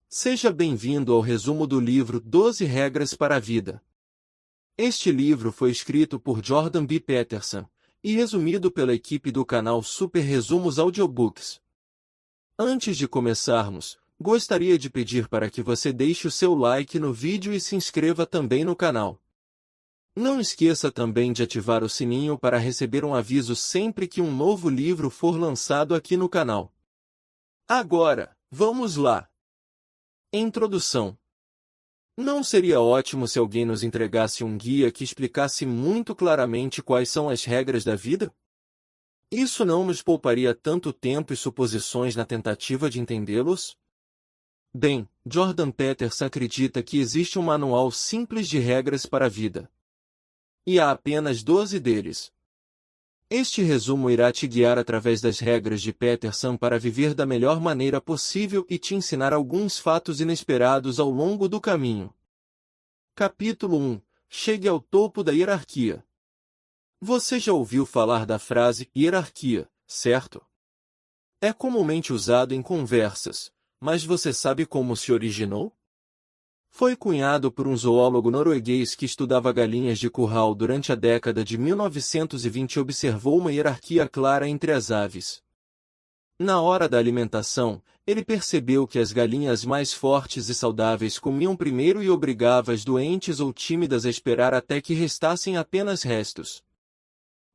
Seja bem-vindo ao resumo do livro 12 Regras para a Vida. Este livro foi escrito por Jordan B. Peterson e resumido pela equipe do canal Super Resumos Audiobooks. Antes de começarmos, gostaria de pedir para que você deixe o seu like no vídeo e se inscreva também no canal. Não esqueça também de ativar o sininho para receber um aviso sempre que um novo livro for lançado aqui no canal. Agora, vamos lá! Introdução. Não seria ótimo se alguém nos entregasse um guia que explicasse muito claramente quais são as regras da vida? Isso não nos pouparia tanto tempo e suposições na tentativa de entendê-los? Bem, Jordan Peterson acredita que existe um manual simples de regras para a vida. E há apenas 12 deles. Este resumo irá te guiar através das regras de Peterson para viver da melhor maneira possível e te ensinar alguns fatos inesperados ao longo do caminho. Capítulo 1. Chegue ao topo da hierarquia. Você já ouviu falar da frase hierarquia, certo? É comumente usado em conversas, mas você sabe como se originou? Foi cunhado por um zoólogo norueguês que estudava galinhas de curral durante a década de 1920 e observou uma hierarquia clara entre as aves. Na hora da alimentação, ele percebeu que as galinhas mais fortes e saudáveis comiam primeiro e obrigava as doentes ou tímidas a esperar até que restassem apenas restos.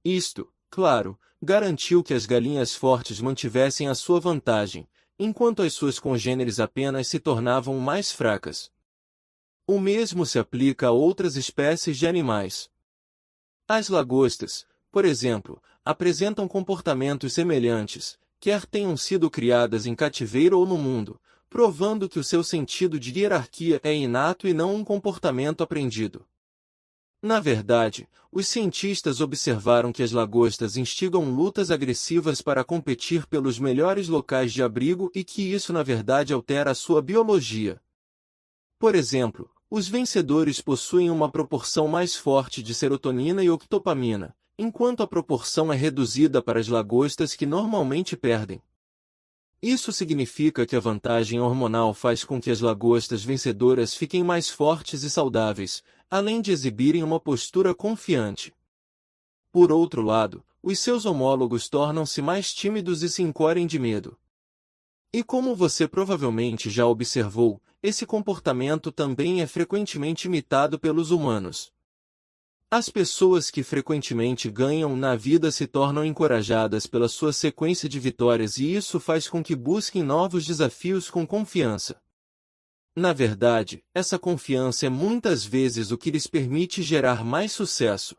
Isto, claro, garantiu que as galinhas fortes mantivessem a sua vantagem, enquanto as suas congêneres apenas se tornavam mais fracas. O mesmo se aplica a outras espécies de animais. As lagostas, por exemplo, apresentam comportamentos semelhantes, quer tenham sido criadas em cativeiro ou no mundo, provando que o seu sentido de hierarquia é inato e não um comportamento aprendido. Na verdade, os cientistas observaram que as lagostas instigam lutas agressivas para competir pelos melhores locais de abrigo e que isso na verdade altera a sua biologia. Por exemplo, os vencedores possuem uma proporção mais forte de serotonina e octopamina, enquanto a proporção é reduzida para as lagostas que normalmente perdem. Isso significa que a vantagem hormonal faz com que as lagostas vencedoras fiquem mais fortes e saudáveis, além de exibirem uma postura confiante. Por outro lado, os seus homólogos tornam-se mais tímidos e se encolhem de medo. E como você provavelmente já observou, esse comportamento também é frequentemente imitado pelos humanos. As pessoas que frequentemente ganham na vida se tornam encorajadas pela sua sequência de vitórias e isso faz com que busquem novos desafios com confiança. Na verdade, essa confiança é muitas vezes o que lhes permite gerar mais sucesso.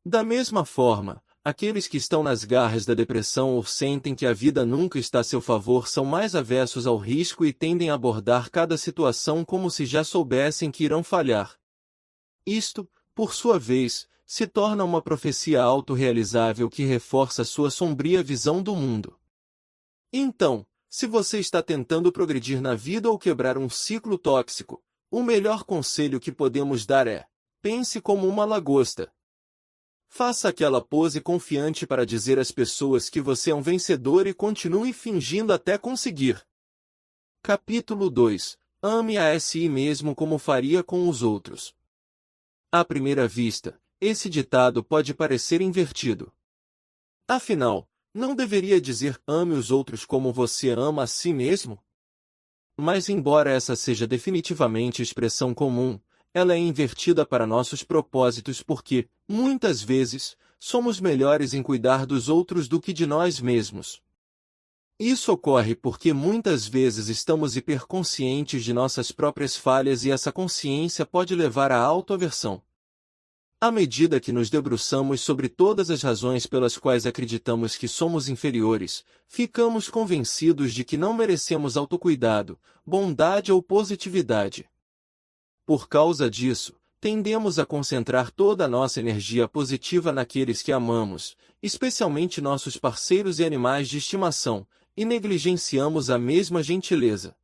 Da mesma forma, aqueles que estão nas garras da depressão ou sentem que a vida nunca está a seu favor são mais avessos ao risco e tendem a abordar cada situação como se já soubessem que irão falhar. Isto, por sua vez, se torna uma profecia autorrealizável que reforça sua sombria visão do mundo. Então, se você está tentando progredir na vida ou quebrar um ciclo tóxico, o melhor conselho que podemos dar é: pense como uma lagosta. Faça aquela pose confiante para dizer às pessoas que você é um vencedor e continue fingindo até conseguir. Capítulo 2. Ame a si mesmo como faria com os outros. À primeira vista, esse ditado pode parecer invertido. Afinal, não deveria dizer ame os outros como você ama a si mesmo? Mas embora essa seja definitivamente expressão comum, ela é invertida para nossos propósitos porque, muitas vezes, somos melhores em cuidar dos outros do que de nós mesmos. Isso ocorre porque muitas vezes estamos hiperconscientes de nossas próprias falhas e essa consciência pode levar à autoaversão. À medida que nos debruçamos sobre todas as razões pelas quais acreditamos que somos inferiores, ficamos convencidos de que não merecemos autocuidado, bondade ou positividade. Por causa disso, tendemos a concentrar toda a nossa energia positiva naqueles que amamos, especialmente nossos parceiros e animais de estimação, e negligenciamos a mesma gentileza.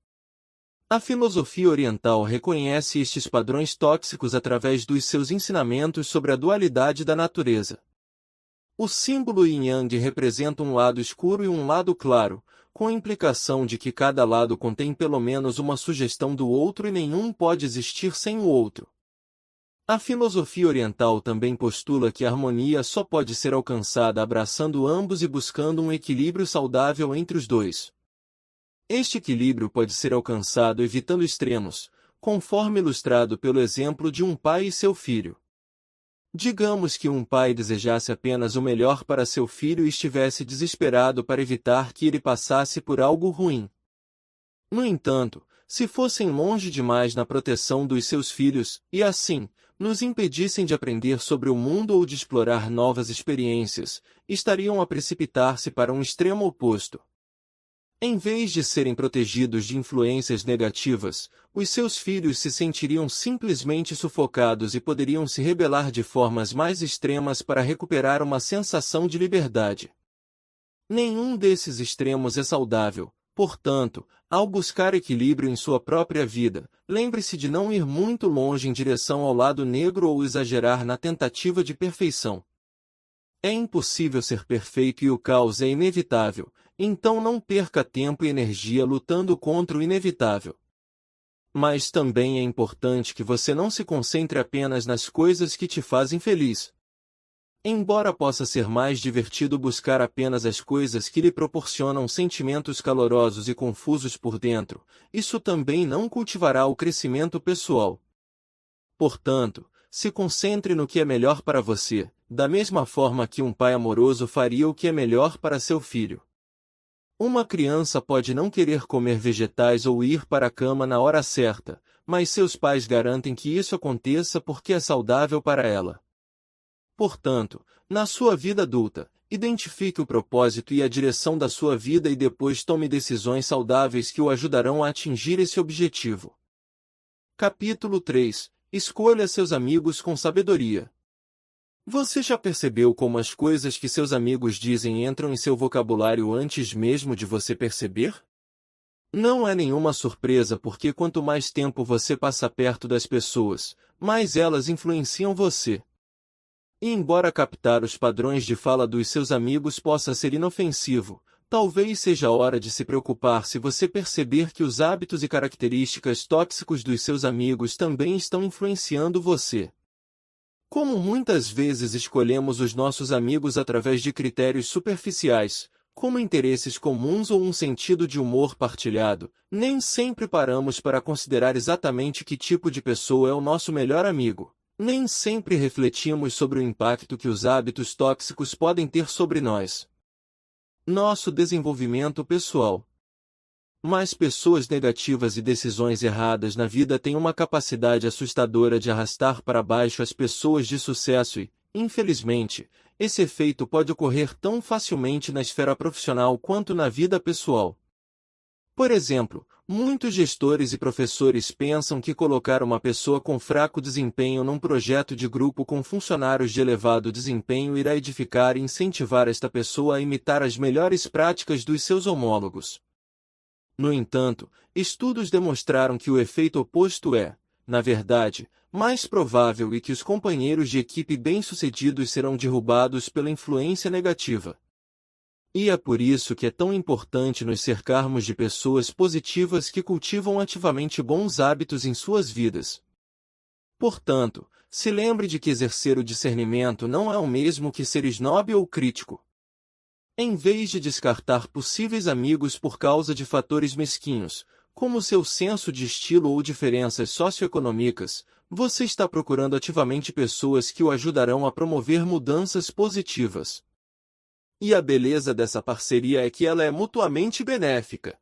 A filosofia oriental reconhece estes padrões tóxicos através dos seus ensinamentos sobre a dualidade da natureza. O símbolo yin-yang representa um lado escuro e um lado claro, com a implicação de que cada lado contém pelo menos uma sugestão do outro e nenhum pode existir sem o outro. A filosofia oriental também postula que a harmonia só pode ser alcançada abraçando ambos e buscando um equilíbrio saudável entre os dois. Este equilíbrio pode ser alcançado evitando extremos, conforme ilustrado pelo exemplo de um pai e seu filho. Digamos que um pai desejasse apenas o melhor para seu filho e estivesse desesperado para evitar que ele passasse por algo ruim. No entanto, se fossem longe demais na proteção dos seus filhos, e assim, nos impedissem de aprender sobre o mundo ou de explorar novas experiências, estariam a precipitar-se para um extremo oposto. Em vez de serem protegidos de influências negativas, os seus filhos se sentiriam simplesmente sufocados e poderiam se rebelar de formas mais extremas para recuperar uma sensação de liberdade. Nenhum desses extremos é saudável, portanto, ao buscar equilíbrio em sua própria vida, lembre-se de não ir muito longe em direção ao lado negro ou exagerar na tentativa de perfeição. É impossível ser perfeito e o caos é inevitável, então não perca tempo e energia lutando contra o inevitável. Mas também é importante que você não se concentre apenas nas coisas que te fazem feliz. Embora possa ser mais divertido buscar apenas as coisas que lhe proporcionam sentimentos calorosos e confusos por dentro, isso também não cultivará o crescimento pessoal. Portanto, se concentre no que é melhor para você, da mesma forma que um pai amoroso faria o que é melhor para seu filho. Uma criança pode não querer comer vegetais ou ir para a cama na hora certa, mas seus pais garantem que isso aconteça porque é saudável para ela. Portanto, na sua vida adulta, identifique o propósito e a direção da sua vida e depois tome decisões saudáveis que o ajudarão a atingir esse objetivo. Capítulo 3. Escolha seus amigos com sabedoria. Você já percebeu como as coisas que seus amigos dizem entram em seu vocabulário antes mesmo de você perceber? Não é nenhuma surpresa porque quanto mais tempo você passa perto das pessoas, mais elas influenciam você. E embora captar os padrões de fala dos seus amigos possa ser inofensivo, talvez seja hora de se preocupar se você perceber que os hábitos e características tóxicos dos seus amigos também estão influenciando você. Como muitas vezes escolhemos os nossos amigos através de critérios superficiais, como interesses comuns ou um sentido de humor partilhado, nem sempre paramos para considerar exatamente que tipo de pessoa é o nosso melhor amigo. Nem sempre refletimos sobre o impacto que os hábitos tóxicos podem ter sobre nós. Nosso desenvolvimento pessoal. Mas pessoas negativas e decisões erradas na vida têm uma capacidade assustadora de arrastar para baixo as pessoas de sucesso e, infelizmente, esse efeito pode ocorrer tão facilmente na esfera profissional quanto na vida pessoal. Por exemplo, muitos gestores e professores pensam que colocar uma pessoa com fraco desempenho num projeto de grupo com funcionários de elevado desempenho irá edificar e incentivar esta pessoa a imitar as melhores práticas dos seus homólogos. No entanto, estudos demonstraram que o efeito oposto é, na verdade, mais provável e que os companheiros de equipe bem-sucedidos serão derrubados pela influência negativa. E é por isso que é tão importante nos cercarmos de pessoas positivas que cultivam ativamente bons hábitos em suas vidas. Portanto, se lembre de que exercer o discernimento não é o mesmo que ser esnobe ou crítico. Em vez de descartar possíveis amigos por causa de fatores mesquinhos, como seu senso de estilo ou diferenças socioeconômicas, você está procurando ativamente pessoas que o ajudarão a promover mudanças positivas. E a beleza dessa parceria é que ela é mutuamente benéfica.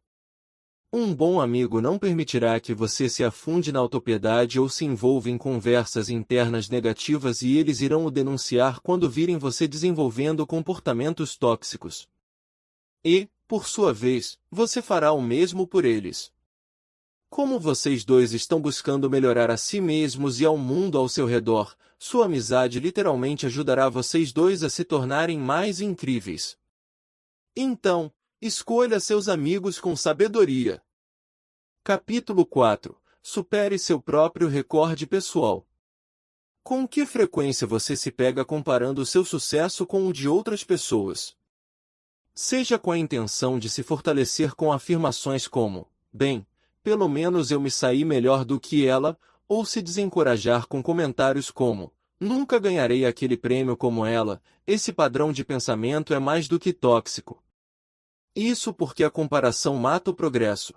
Um bom amigo não permitirá que você se afunde na autopiedade ou se envolva em conversas internas negativas e eles irão o denunciar quando virem você desenvolvendo comportamentos tóxicos. E, por sua vez, você fará o mesmo por eles. Como vocês dois estão buscando melhorar a si mesmos e ao mundo ao seu redor, sua amizade literalmente ajudará vocês dois a se tornarem mais incríveis. Então, escolha seus amigos com sabedoria. Capítulo 4. Supere seu próprio recorde pessoal. Com que frequência você se pega comparando o seu sucesso com o de outras pessoas? Seja com a intenção de se fortalecer com afirmações como, bem, pelo menos eu me saí melhor do que ela, ou se desencorajar com comentários como, nunca ganharei aquele prêmio como ela, esse padrão de pensamento é mais do que tóxico. Isso porque a comparação mata o progresso.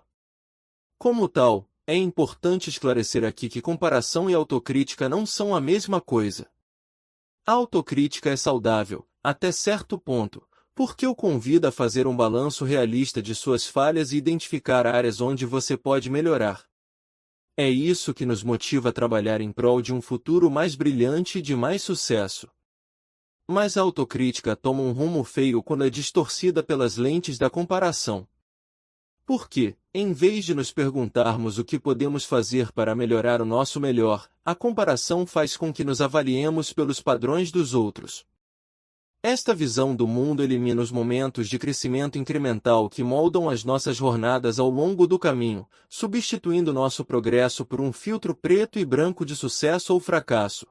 Como tal, é importante esclarecer aqui que comparação e autocrítica não são a mesma coisa. A autocrítica é saudável, até certo ponto, porque o convida a fazer um balanço realista de suas falhas e identificar áreas onde você pode melhorar. É isso que nos motiva a trabalhar em prol de um futuro mais brilhante e de mais sucesso. Mas a autocrítica toma um rumo feio quando é distorcida pelas lentes da comparação. Porque, em vez de nos perguntarmos o que podemos fazer para melhorar o nosso melhor, a comparação faz com que nos avaliemos pelos padrões dos outros. Esta visão do mundo elimina os momentos de crescimento incremental que moldam as nossas jornadas ao longo do caminho, substituindo nosso progresso por um filtro preto e branco de sucesso ou fracasso.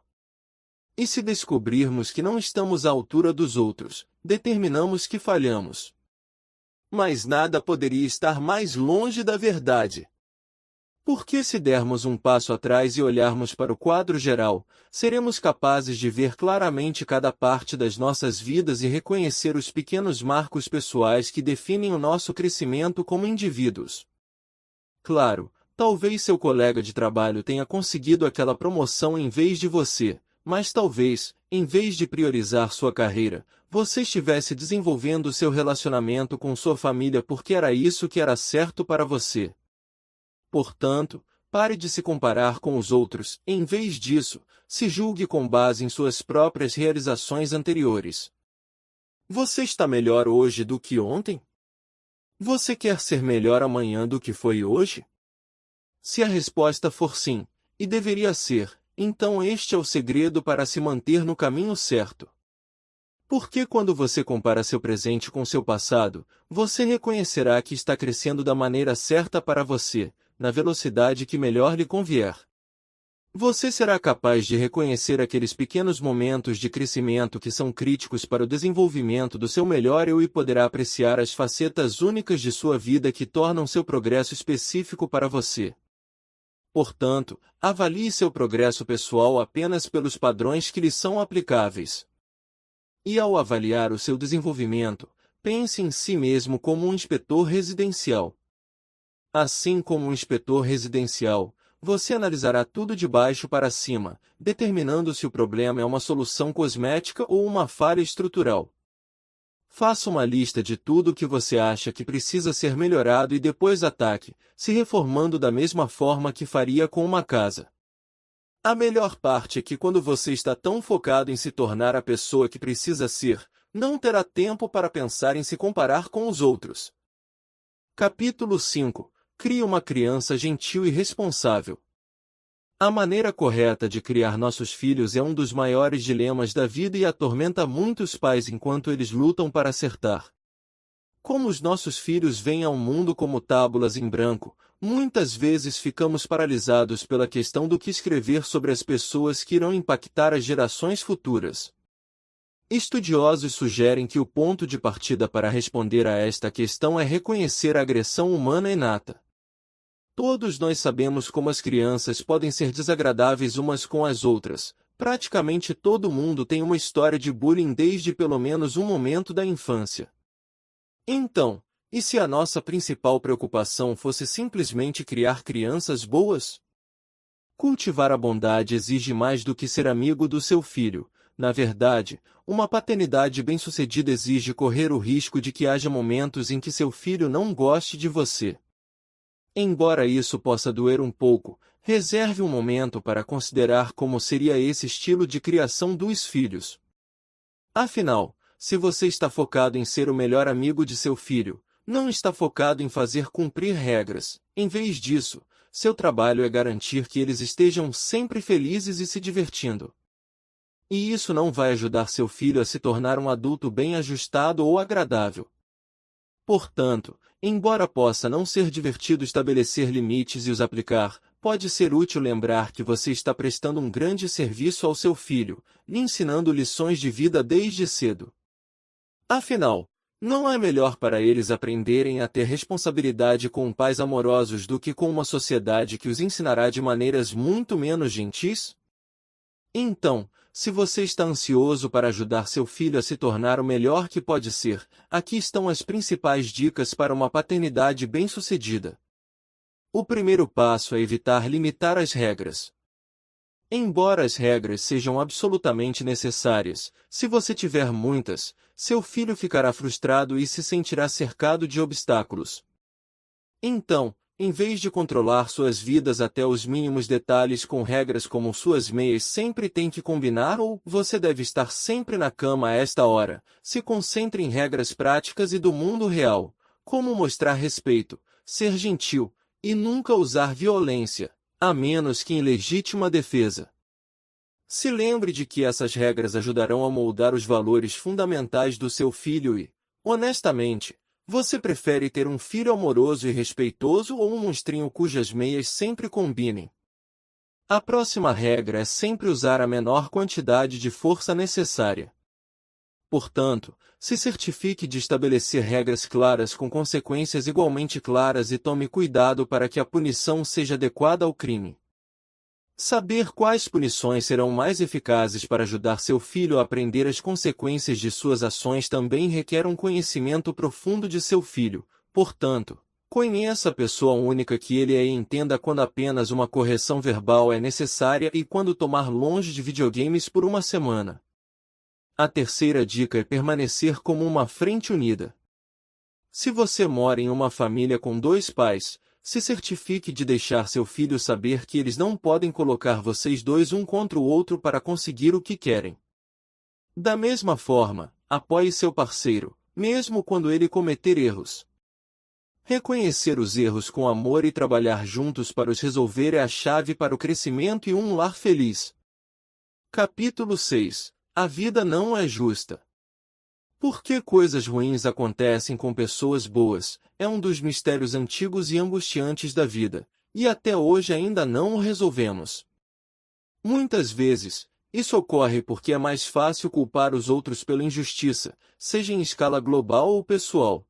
E se descobrirmos que não estamos à altura dos outros, determinamos que falhamos. Mas nada poderia estar mais longe da verdade. Porque se dermos um passo atrás e olharmos para o quadro geral, seremos capazes de ver claramente cada parte das nossas vidas e reconhecer os pequenos marcos pessoais que definem o nosso crescimento como indivíduos. Claro, talvez seu colega de trabalho tenha conseguido aquela promoção em vez de você, mas talvez, em vez de priorizar sua carreira, você estivesse desenvolvendo seu relacionamento com sua família porque era isso que era certo para você. Portanto, pare de se comparar com os outros, em vez disso, se julgue com base em suas próprias realizações anteriores. Você está melhor hoje do que ontem? Você quer ser melhor amanhã do que foi hoje? Se a resposta for sim, e deveria ser, então este é o segredo para se manter no caminho certo. Porque quando você compara seu presente com seu passado, você reconhecerá que está crescendo da maneira certa para você, na velocidade que melhor lhe convier. Você será capaz de reconhecer aqueles pequenos momentos de crescimento que são críticos para o desenvolvimento do seu melhor eu e poderá apreciar as facetas únicas de sua vida que tornam seu progresso específico para você. Portanto, avalie seu progresso pessoal apenas pelos padrões que lhe são aplicáveis. E ao avaliar o seu desenvolvimento, pense em si mesmo como um inspetor residencial. Assim como um inspetor residencial, você analisará tudo de baixo para cima, determinando se o problema é uma solução cosmética ou uma falha estrutural. Faça uma lista de tudo o que você acha que precisa ser melhorado e depois ataque, se reformando da mesma forma que faria com uma casa. A melhor parte é que quando você está tão focado em se tornar a pessoa que precisa ser, não terá tempo para pensar em se comparar com os outros. Capítulo 5. Crie uma criança gentil e responsável. A maneira correta de criar nossos filhos é um dos maiores dilemas da vida e atormenta muitos pais enquanto eles lutam para acertar. Como os nossos filhos vêm ao mundo como tábulas em branco, muitas vezes ficamos paralisados pela questão do que escrever sobre as pessoas que irão impactar as gerações futuras. Estudiosos sugerem que o ponto de partida para responder a esta questão é reconhecer a agressão humana inata. Todos nós sabemos como as crianças podem ser desagradáveis umas com as outras. Praticamente todo mundo tem uma história de bullying desde pelo menos um momento da infância. Então, e se a nossa principal preocupação fosse simplesmente criar crianças boas? Cultivar a bondade exige mais do que ser amigo do seu filho. Na verdade, uma paternidade bem-sucedida exige correr o risco de que haja momentos em que seu filho não goste de você. Embora isso possa doer um pouco, reserve um momento para considerar como seria esse estilo de criação dos filhos. Afinal, se você está focado em ser o melhor amigo de seu filho, não está focado em fazer cumprir regras. Em vez disso, seu trabalho é garantir que eles estejam sempre felizes e se divertindo. E isso não vai ajudar seu filho a se tornar um adulto bem ajustado ou agradável. Portanto, embora possa não ser divertido estabelecer limites e os aplicar, pode ser útil lembrar que você está prestando um grande serviço ao seu filho, lhe ensinando lições de vida desde cedo. Afinal, não é melhor para eles aprenderem a ter responsabilidade com pais amorosos do que com uma sociedade que os ensinará de maneiras muito menos gentis? Então, se você está ansioso para ajudar seu filho a se tornar o melhor que pode ser, aqui estão as principais dicas para uma paternidade bem-sucedida. O primeiro passo é evitar limitar as regras. Embora as regras sejam absolutamente necessárias, se você tiver muitas, seu filho ficará frustrado e se sentirá cercado de obstáculos. Então, em vez de controlar suas vidas até os mínimos detalhes com regras como suas meias sempre têm que combinar ou você deve estar sempre na cama a esta hora, se concentre em regras práticas e do mundo real, como mostrar respeito, ser gentil, e nunca usar violência, a menos que em legítima defesa. Se lembre de que essas regras ajudarão a moldar os valores fundamentais do seu filho e, honestamente, você prefere ter um filho amoroso e respeitoso ou um monstrinho cujas meias sempre combinem? A próxima regra é sempre usar a menor quantidade de força necessária. Portanto, se certifique de estabelecer regras claras com consequências igualmente claras e tome cuidado para que a punição seja adequada ao crime. Saber quais punições serão mais eficazes para ajudar seu filho a aprender as consequências de suas ações também requer um conhecimento profundo de seu filho. Portanto, conheça a pessoa única que ele é e entenda quando apenas uma correção verbal é necessária e quando tomar longe de videogames por uma semana. A terceira dica é permanecer como uma frente unida. Se você mora em uma família com dois pais, se certifique de deixar seu filho saber que eles não podem colocar vocês dois um contra o outro para conseguir o que querem. Da mesma forma, apoie seu parceiro, mesmo quando ele cometer erros. Reconhecer os erros com amor e trabalhar juntos para os resolver é a chave para o crescimento e um lar feliz. Capítulo 6. A vida não é justa. Por que coisas ruins acontecem com pessoas boas, é um dos mistérios antigos e angustiantes da vida, e até hoje ainda não o resolvemos. Muitas vezes, isso ocorre porque é mais fácil culpar os outros pela injustiça, seja em escala global ou pessoal.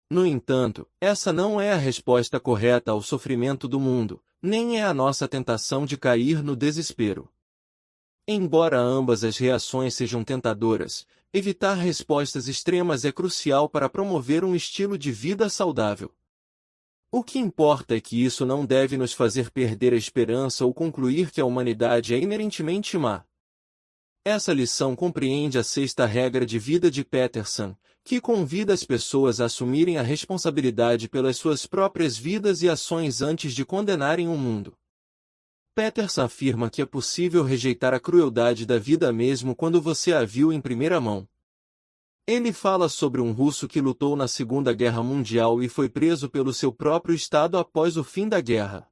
No entanto, essa não é a resposta correta ao sofrimento do mundo, nem é a nossa tentação de cair no desespero. Embora ambas as reações sejam tentadoras, evitar respostas extremas é crucial para promover um estilo de vida saudável. O que importa é que isso não deve nos fazer perder a esperança ou concluir que a humanidade é inerentemente má. Essa lição compreende a sexta regra de vida de Peterson, que convida as pessoas a assumirem a responsabilidade pelas suas próprias vidas e ações antes de condenarem o mundo. Peterson afirma que é possível rejeitar a crueldade da vida mesmo quando você a viu em primeira mão. Ele fala sobre um russo que lutou na Segunda Guerra Mundial e foi preso pelo seu próprio estado após o fim da guerra.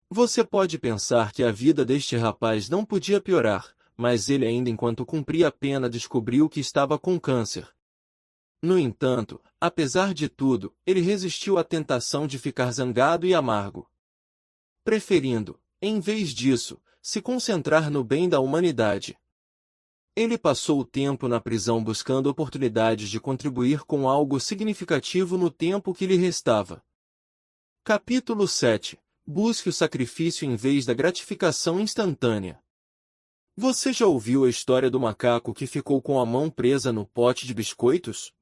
Você pode pensar que a vida deste rapaz não podia piorar, mas ele ainda enquanto cumpria a pena descobriu que estava com câncer. No entanto, apesar de tudo, ele resistiu à tentação de ficar zangado e amargo. Preferindo, em vez disso, se concentrar no bem da humanidade. Ele passou o tempo na prisão buscando oportunidades de contribuir com algo significativo no tempo que lhe restava. Capítulo 7. Busque o sacrifício em vez da gratificação instantânea. Você já ouviu a história do macaco que ficou com a mão presa no pote de biscoitos?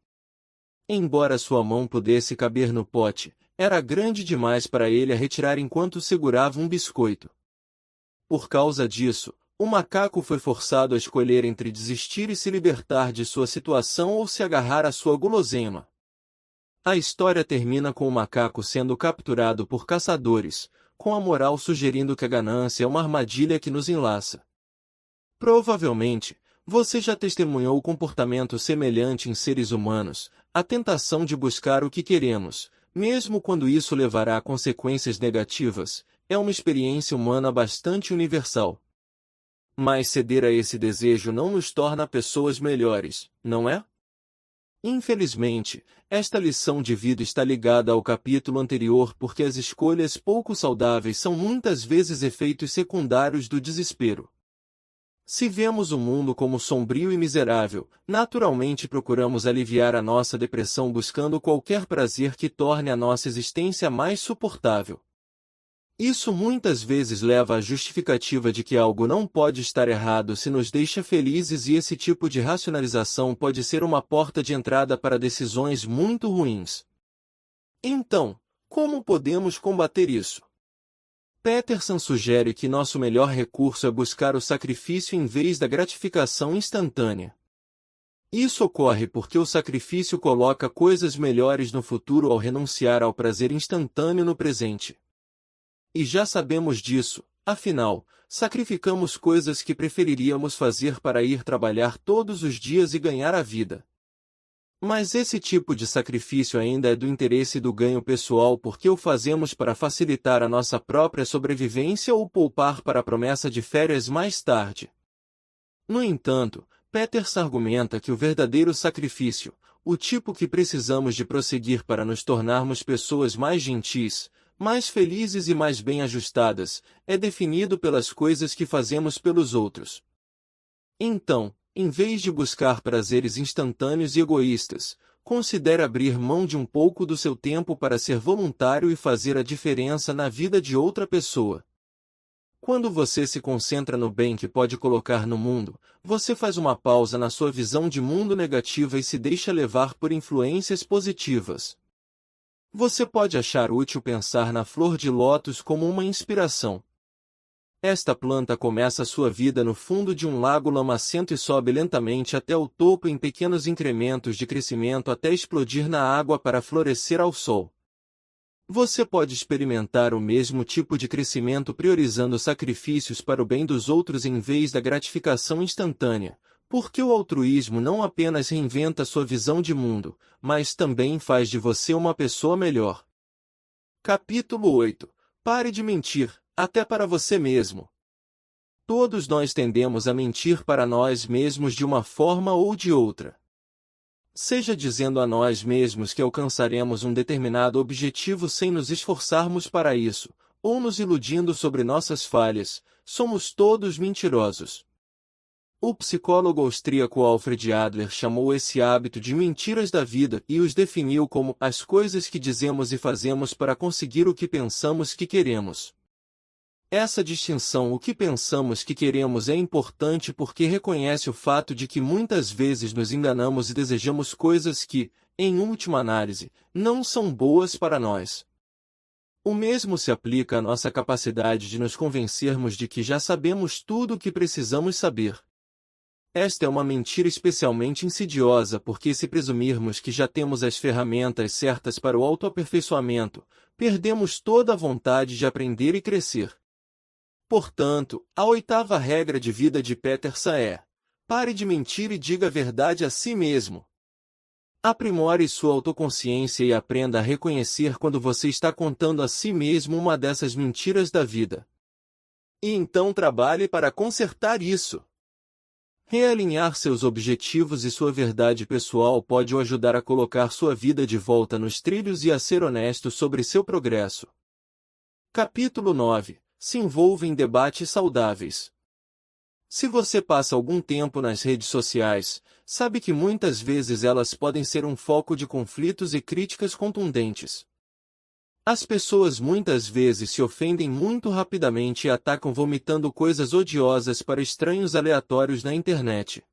Embora sua mão pudesse caber no pote, era grande demais para ele a retirar enquanto segurava um biscoito. Por causa disso, o macaco foi forçado a escolher entre desistir e se libertar de sua situação ou se agarrar à sua guloseima. A história termina com o macaco sendo capturado por caçadores, com a moral sugerindo que a ganância é uma armadilha que nos enlaça. Provavelmente, você já testemunhou comportamento semelhante em seres humanos, a tentação de buscar o que queremos, mesmo quando isso levará a consequências negativas, é uma experiência humana bastante universal. Mas ceder a esse desejo não nos torna pessoas melhores, não é? Infelizmente, esta lição de vida está ligada ao capítulo anterior porque as escolhas pouco saudáveis são muitas vezes efeitos secundários do desespero. Se vemos o mundo como sombrio e miserável, naturalmente procuramos aliviar a nossa depressão buscando qualquer prazer que torne a nossa existência mais suportável. Isso muitas vezes leva à justificativa de que algo não pode estar errado se nos deixa felizes e esse tipo de racionalização pode ser uma porta de entrada para decisões muito ruins. Então, como podemos combater isso? Peterson sugere que nosso melhor recurso é buscar o sacrifício em vez da gratificação instantânea. Isso ocorre porque o sacrifício coloca coisas melhores no futuro ao renunciar ao prazer instantâneo no presente. E já sabemos disso, afinal, sacrificamos coisas que preferiríamos fazer para ir trabalhar todos os dias e ganhar a vida. Mas esse tipo de sacrifício ainda é do interesse do ganho pessoal porque o fazemos para facilitar a nossa própria sobrevivência ou poupar para a promessa de férias mais tarde. No entanto, Peterson argumenta que o verdadeiro sacrifício, o tipo que precisamos de prosseguir para nos tornarmos pessoas mais gentis, mais felizes e mais bem ajustadas, é definido pelas coisas que fazemos pelos outros. Então, em vez de buscar prazeres instantâneos e egoístas, considere abrir mão de um pouco do seu tempo para ser voluntário e fazer a diferença na vida de outra pessoa. Quando você se concentra no bem que pode colocar no mundo, você faz uma pausa na sua visão de mundo negativa e se deixa levar por influências positivas. Você pode achar útil pensar na flor de lótus como uma inspiração. Esta planta começa sua vida no fundo de um lago lamacento e sobe lentamente até o topo em pequenos incrementos de crescimento até explodir na água para florescer ao sol. Você pode experimentar o mesmo tipo de crescimento priorizando sacrifícios para o bem dos outros em vez da gratificação instantânea, porque o altruísmo não apenas reinventa sua visão de mundo, mas também faz de você uma pessoa melhor. Capítulo 8. Pare de mentir, até para você mesmo. Todos nós tendemos a mentir para nós mesmos de uma forma ou de outra. Seja dizendo a nós mesmos que alcançaremos um determinado objetivo sem nos esforçarmos para isso, ou nos iludindo sobre nossas falhas, somos todos mentirosos. O psicólogo austríaco Alfred Adler chamou esse hábito de mentiras da vida e os definiu como as coisas que dizemos e fazemos para conseguir o que pensamos que queremos. Essa distinção, o que pensamos que queremos, é importante porque reconhece o fato de que muitas vezes nos enganamos e desejamos coisas que, em última análise, não são boas para nós. O mesmo se aplica à nossa capacidade de nos convencermos de que já sabemos tudo o que precisamos saber. Esta é uma mentira especialmente insidiosa porque se presumirmos que já temos as ferramentas certas para o autoaperfeiçoamento, perdemos toda a vontade de aprender e crescer. Portanto, a 8ª regra de vida de Peterson é: pare de mentir e diga a verdade a si mesmo. Aprimore sua autoconsciência e aprenda a reconhecer quando você está contando a si mesmo uma dessas mentiras da vida. E então trabalhe para consertar isso. Realinhar seus objetivos e sua verdade pessoal pode o ajudar a colocar sua vida de volta nos trilhos e a ser honesto sobre seu progresso. Capítulo 9. Se envolva em debates saudáveis. Se você passa algum tempo nas redes sociais, sabe que muitas vezes elas podem ser um foco de conflitos e críticas contundentes. As pessoas muitas vezes se ofendem muito rapidamente e atacam vomitando coisas odiosas para estranhos aleatórios na internet.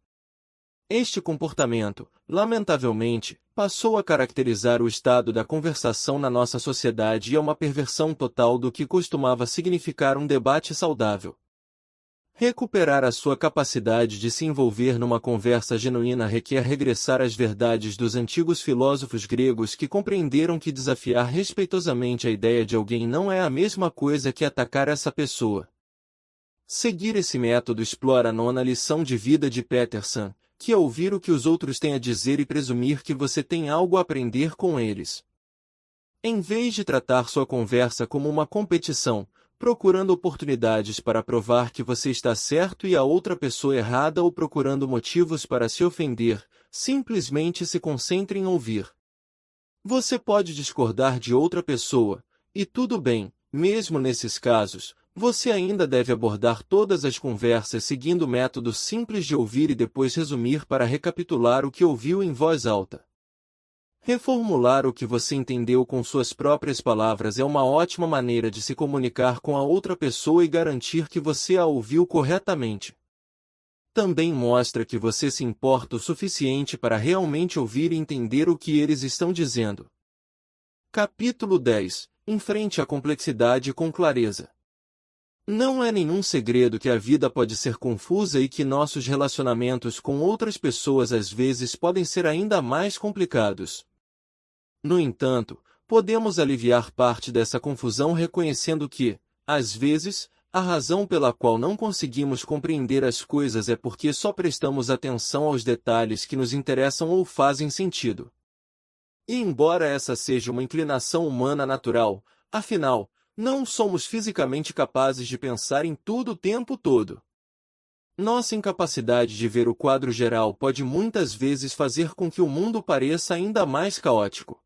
Este comportamento, lamentavelmente, passou a caracterizar o estado da conversação na nossa sociedade e é uma perversão total do que costumava significar um debate saudável. Recuperar a sua capacidade de se envolver numa conversa genuína requer regressar às verdades dos antigos filósofos gregos que compreenderam que desafiar respeitosamente a ideia de alguém não é a mesma coisa que atacar essa pessoa. Seguir esse método explora a 9ª lição de vida de Peterson, que é ouvir o que os outros têm a dizer e presumir que você tem algo a aprender com eles. Em vez de tratar sua conversa como uma competição, procurando oportunidades para provar que você está certo e a outra pessoa errada ou procurando motivos para se ofender, simplesmente se concentre em ouvir. Você pode discordar de outra pessoa, e tudo bem, mesmo nesses casos, você ainda deve abordar todas as conversas seguindo o método simples de ouvir e depois resumir para recapitular o que ouviu em voz alta. Reformular o que você entendeu com suas próprias palavras é uma ótima maneira de se comunicar com a outra pessoa e garantir que você a ouviu corretamente. Também mostra que você se importa o suficiente para realmente ouvir e entender o que eles estão dizendo. Capítulo 10. Enfrente a complexidade com clareza. Não é nenhum segredo que a vida pode ser confusa e que nossos relacionamentos com outras pessoas às vezes podem ser ainda mais complicados. No entanto, podemos aliviar parte dessa confusão reconhecendo que, às vezes, a razão pela qual não conseguimos compreender as coisas é porque só prestamos atenção aos detalhes que nos interessam ou fazem sentido. E embora essa seja uma inclinação humana natural, afinal, não somos fisicamente capazes de pensar em tudo o tempo todo. Nossa incapacidade de ver o quadro geral pode muitas vezes fazer com que o mundo pareça ainda mais caótico.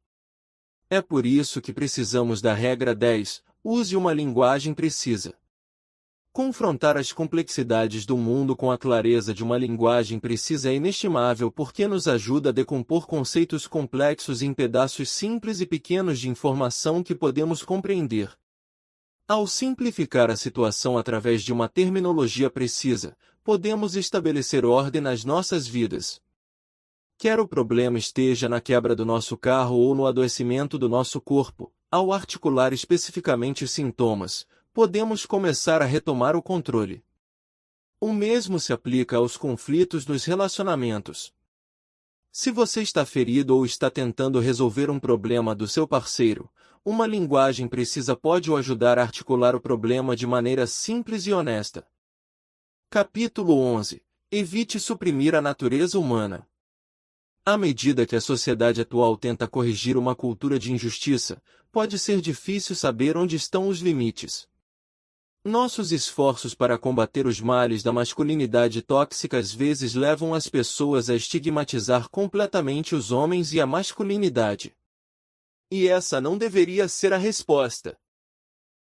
É por isso que precisamos da regra 10, use uma linguagem precisa. Confrontar as complexidades do mundo com a clareza de uma linguagem precisa é inestimável porque nos ajuda a decompor conceitos complexos em pedaços simples e pequenos de informação que podemos compreender. Ao simplificar a situação através de uma terminologia precisa, podemos estabelecer ordem nas nossas vidas. Quer o problema esteja na quebra do nosso carro ou no adoecimento do nosso corpo, ao articular especificamente os sintomas, podemos começar a retomar o controle. O mesmo se aplica aos conflitos nos relacionamentos. Se você está ferido ou está tentando resolver um problema do seu parceiro, uma linguagem precisa pode o ajudar a articular o problema de maneira simples e honesta. Capítulo 11. Evite suprimir a natureza humana. À medida que a sociedade atual tenta corrigir uma cultura de injustiça, pode ser difícil saber onde estão os limites. Nossos esforços para combater os males da masculinidade tóxica às vezes levam as pessoas a estigmatizar completamente os homens e a masculinidade. E essa não deveria ser a resposta.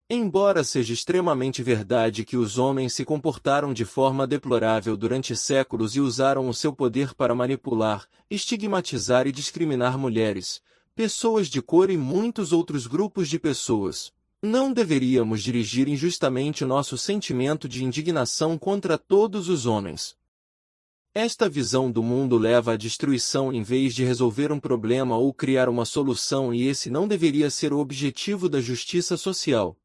Embora seja extremamente verdade que os homens se comportaram de forma deplorável durante séculos e usaram o seu poder para manipular, estigmatizar e discriminar mulheres, pessoas de cor e muitos outros grupos de pessoas, não deveríamos dirigir injustamente o nosso sentimento de indignação contra todos os homens. Esta visão do mundo leva à destruição em vez de resolver um problema ou criar uma solução, e esse não deveria ser o objetivo da justiça social.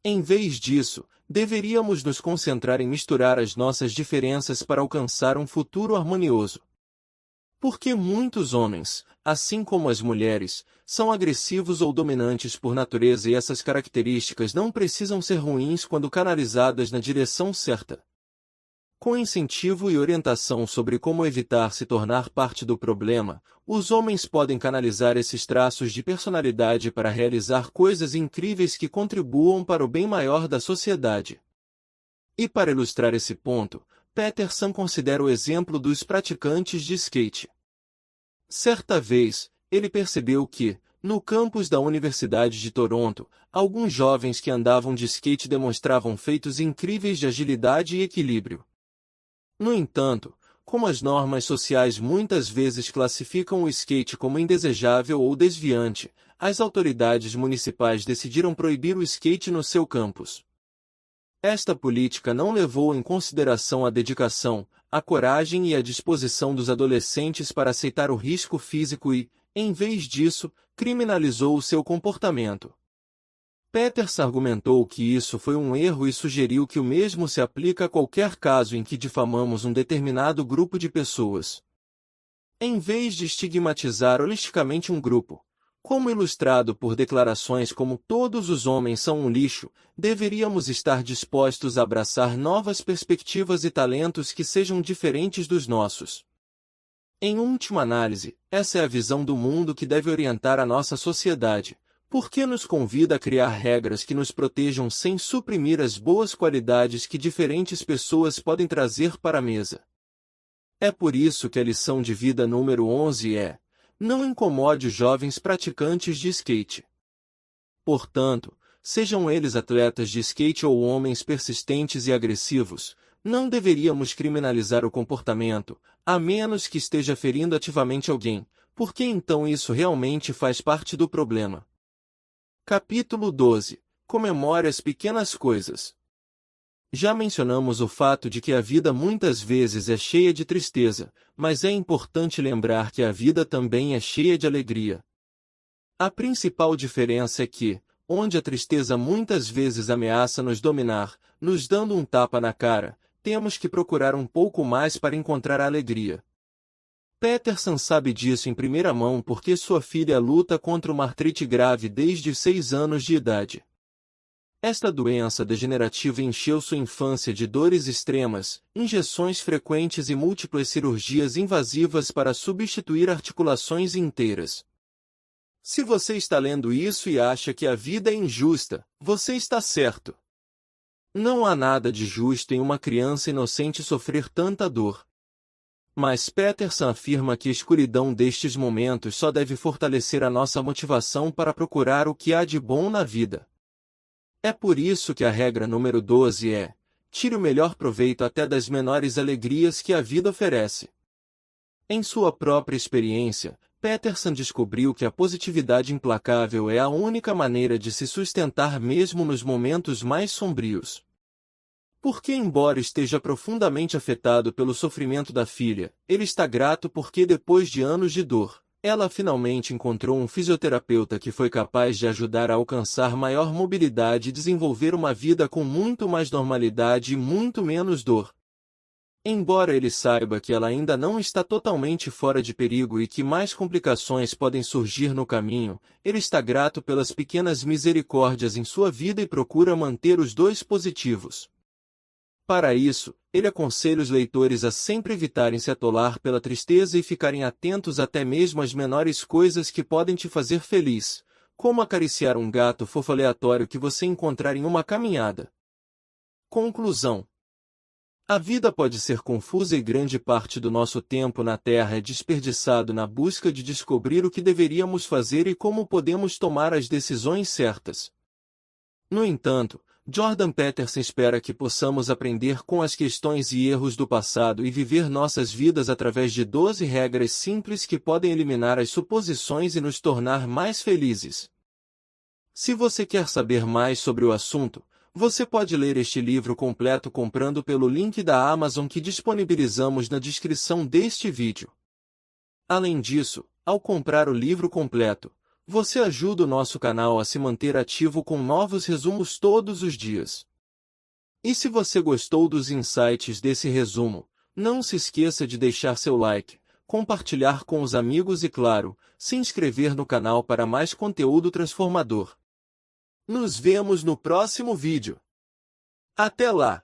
Em vez disso, deveríamos nos concentrar em misturar as nossas diferenças para alcançar um futuro harmonioso. Porque muitos homens, assim como as mulheres, são agressivos ou dominantes por natureza, e essas características não precisam ser ruins quando canalizadas na direção certa. Com incentivo e orientação sobre como evitar se tornar parte do problema, os homens podem canalizar esses traços de personalidade para realizar coisas incríveis que contribuam para o bem maior da sociedade. E para ilustrar esse ponto, Peterson considera o exemplo dos praticantes de skate. Certa vez, ele percebeu que, no campus da Universidade de Toronto, alguns jovens que andavam de skate demonstravam feitos incríveis de agilidade e equilíbrio. No entanto, como as normas sociais muitas vezes classificam o skate como indesejável ou desviante, as autoridades municipais decidiram proibir o skate no seu campus. Esta política não levou em consideração a dedicação, a coragem e a disposição dos adolescentes para aceitar o risco físico e, em vez disso, criminalizou o seu comportamento. Peterson argumentou que isso foi um erro e sugeriu que o mesmo se aplica a qualquer caso em que difamamos um determinado grupo de pessoas. Em vez de estigmatizar holisticamente um grupo, como ilustrado por declarações como "todos os homens são um lixo", deveríamos estar dispostos a abraçar novas perspectivas e talentos que sejam diferentes dos nossos. Em última análise, essa é a visão do mundo que deve orientar a nossa sociedade, porque nos convida a criar regras que nos protejam sem suprimir as boas qualidades que diferentes pessoas podem trazer para a mesa. É por isso que a lição de vida número 11 é: não incomode os jovens praticantes de skate. Portanto, sejam eles atletas de skate ou homens persistentes e agressivos, não deveríamos criminalizar o comportamento, a menos que esteja ferindo ativamente alguém, porque então isso realmente faz parte do problema. Capítulo 12. Comemore as pequenas coisas. Já mencionamos o fato de que a vida muitas vezes é cheia de tristeza, mas é importante lembrar que a vida também é cheia de alegria. A principal diferença é que, onde a tristeza muitas vezes ameaça nos dominar, nos dando um tapa na cara, temos que procurar um pouco mais para encontrar a alegria. Peterson sabe disso em primeira mão porque sua filha luta contra uma artrite grave desde os 6 anos de idade. Esta doença degenerativa encheu sua infância de dores extremas, injeções frequentes e múltiplas cirurgias invasivas para substituir articulações inteiras. Se você está lendo isso e acha que a vida é injusta, você está certo. Não há nada de justo em uma criança inocente sofrer tanta dor. Mas Peterson afirma que a escuridão destes momentos só deve fortalecer a nossa motivação para procurar o que há de bom na vida. É por isso que a regra número 12 é: tire o melhor proveito até das menores alegrias que a vida oferece. Em sua própria experiência, Peterson descobriu que a positividade implacável é a única maneira de se sustentar mesmo nos momentos mais sombrios. Porque, embora esteja profundamente afetado pelo sofrimento da filha, ele está grato porque depois de anos de dor, ela finalmente encontrou um fisioterapeuta que foi capaz de ajudar a alcançar maior mobilidade e desenvolver uma vida com muito mais normalidade e muito menos dor. Embora ele saiba que ela ainda não está totalmente fora de perigo e que mais complicações podem surgir no caminho, ele está grato pelas pequenas misericórdias em sua vida e procura manter os dois positivos. Para isso, ele aconselha os leitores a sempre evitarem se atolar pela tristeza e ficarem atentos até mesmo às menores coisas que podem te fazer feliz, como acariciar um gato fofo aleatório que você encontrar em uma caminhada. Conclusão: a vida pode ser confusa e grande parte do nosso tempo na Terra é desperdiçado na busca de descobrir o que deveríamos fazer e como podemos tomar as decisões certas. No entanto, Jordan Peterson espera que possamos aprender com as questões e erros do passado e viver nossas vidas através de 12 regras simples que podem eliminar as suposições e nos tornar mais felizes. Se você quer saber mais sobre o assunto, você pode ler este livro completo comprando pelo link da Amazon que disponibilizamos na descrição deste vídeo. Além disso, ao comprar o livro completo, você ajuda o nosso canal a se manter ativo com novos resumos todos os dias. E se você gostou dos insights desse resumo, não se esqueça de deixar seu like, compartilhar com os amigos e, claro, se inscrever no canal para mais conteúdo transformador. Nos vemos no próximo vídeo. Até lá!